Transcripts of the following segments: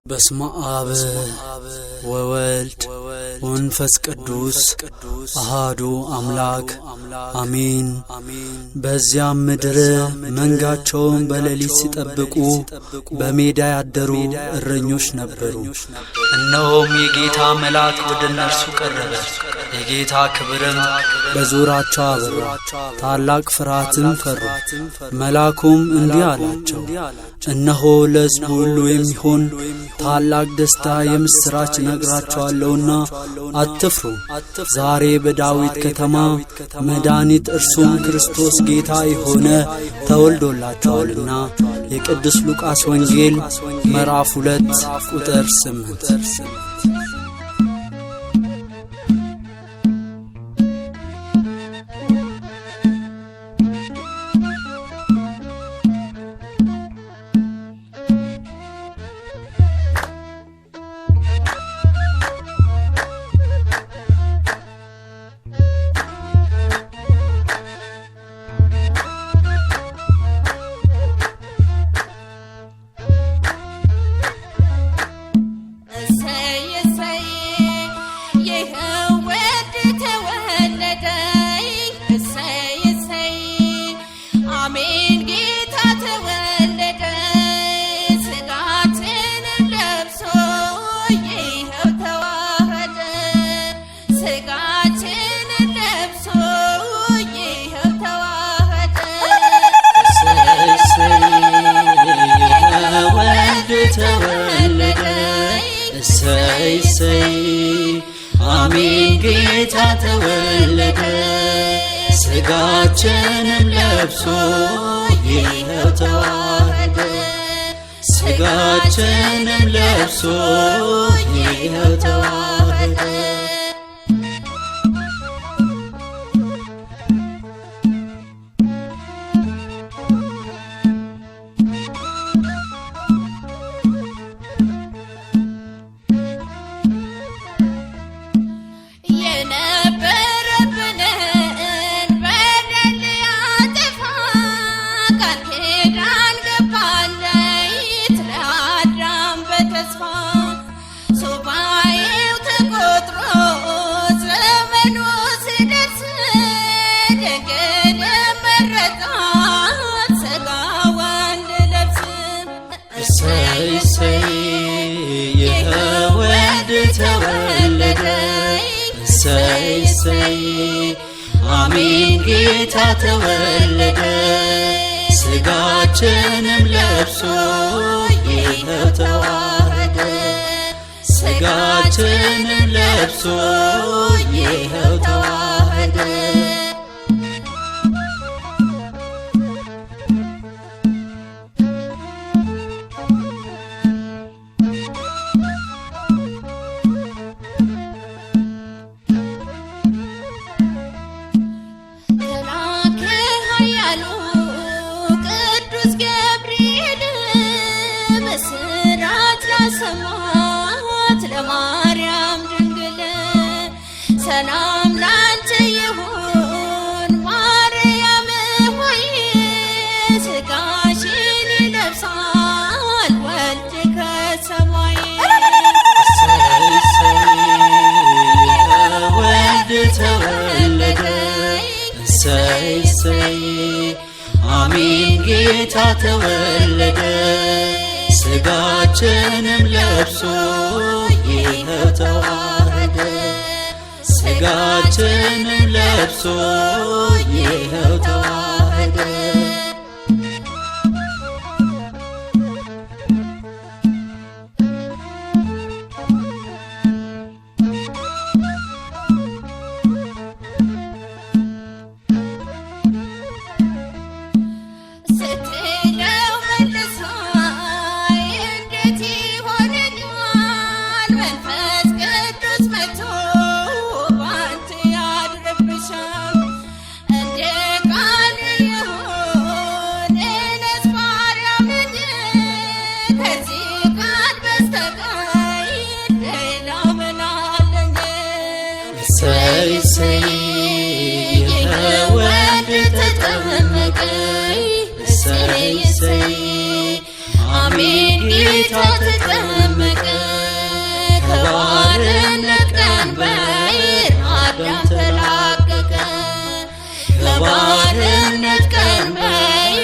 በስመ አብ ወወልድ ወመንፈስ ቅዱስ አሐዱ አምላክ አሜን። በዚያም ምድር መንጋቸውን በሌሊት ሲጠብቁ በሜዳ ያደሩ እረኞች ነበሩ። እነሆም የጌታ መልአክ ወደ እነርሱ ቀረበ፣ የጌታ ክብርም በዙሪያቸው አበራ፣ ታላቅ ፍርሃትም ፈሩ። መልአኩም እንዲህ አላቸው፣ እነሆ ለሕዝቡ ሁሉ የሚሆን ታላቅ ደስታ የምስራች ነግራቸዋለሁና አትፍሩ። ዛሬ በዳዊት ከተማ መድኃኒት እርሱም ክርስቶስ ጌታ የሆነ ተወልዶላቸዋልና። የቅዱስ ሉቃስ ወንጌል ምዕራፍ 2 ቁጥር 8። አሜን ጌታ ተወለደ፣ ሥጋችንም ለብሶ ይኸው ተዋህደ። ሥጋችንም ለብሶ ይኸው ተዋህደ። አሜን ጌታ ተወለደ፣ ሥጋችንም ለብሶ ይኸው ተዋህደ። ሥጋችንም ለብሶ ይኸው ተዋህደ። ሰማት ለማርያም ድንግል ሰላም ላንቺ ይሁን ማርያም ሆይ፣ ሥጋሽን ይለብሳል ወልድ ከሰማይ። ወልድ ተወለደ፣ እሰይ እሰይ። አሜን ጌታ ተወለደ፣ ሥጋችንም ለብሶ ይኸው ተዋህደ። ሥጋችንም ለብሶ ይኸው ተዋህደ። እንደ ቃል ከባርነት ቀንበር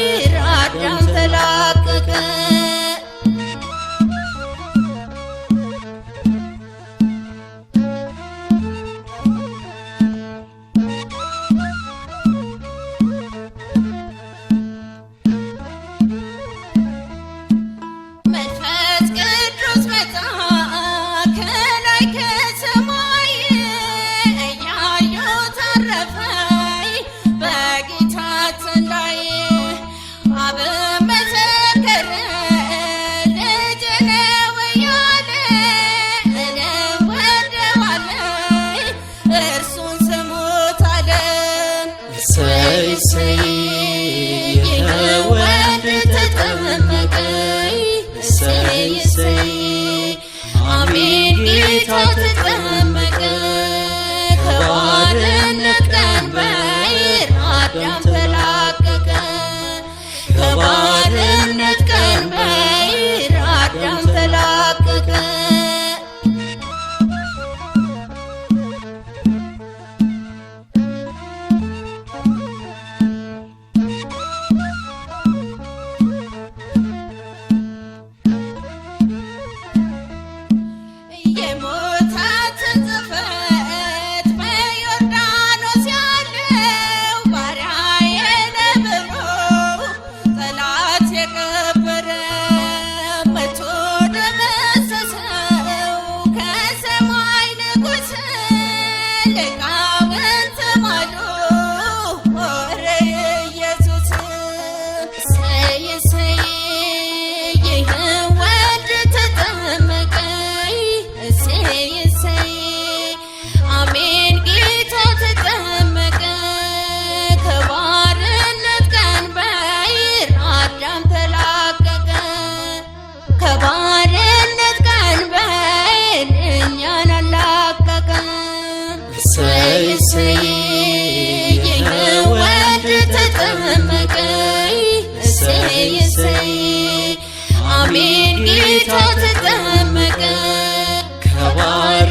አዳም ተላቀቀ። መንፈስ ቅዱስ መጣ ከላይ ከሰማይ እያዩት አረፈ በጌታችን ላይ። አብ መሰከረ ልጅ ነው እያለ እኔም ወደዋለሁ እርሱን ስሙት አለ። እሰይ እሰይ ይኸው ወልድ ተጠመቀ። እሰይ እሰይ አሜን ጌታ ተጠመቀ። ከባርነት ቀንበር አዳም ተላቀቀ። ከባርነት ቀንበር አዳም ተላቀቀ። የሞታትን ጽሕፈት በዮርዳኖስ ያለው ባሪያዬ ነህ ብሎ ጠላት የቀበረ መቶ ደመሰሰው ከሰማይ ንጉሥ። ሊቃውንት ማሉ ሆረ ኢየሱስ። እሰይ እሰይ ይኸው ወልድ ተጠመቀ። እሰይ እሰይ አሜን ጌታ ተጠመቀ። ከባርነት ቀንበር አዳም ተላቀቀ። ከባርነት ቀንበር እኛን አላቀቀ። እሰይ እሰይ ይኸው ወልድ ተጠመቀ። እሰይ እሰይ አሜን ጌታ ተጠመቀ። ከባር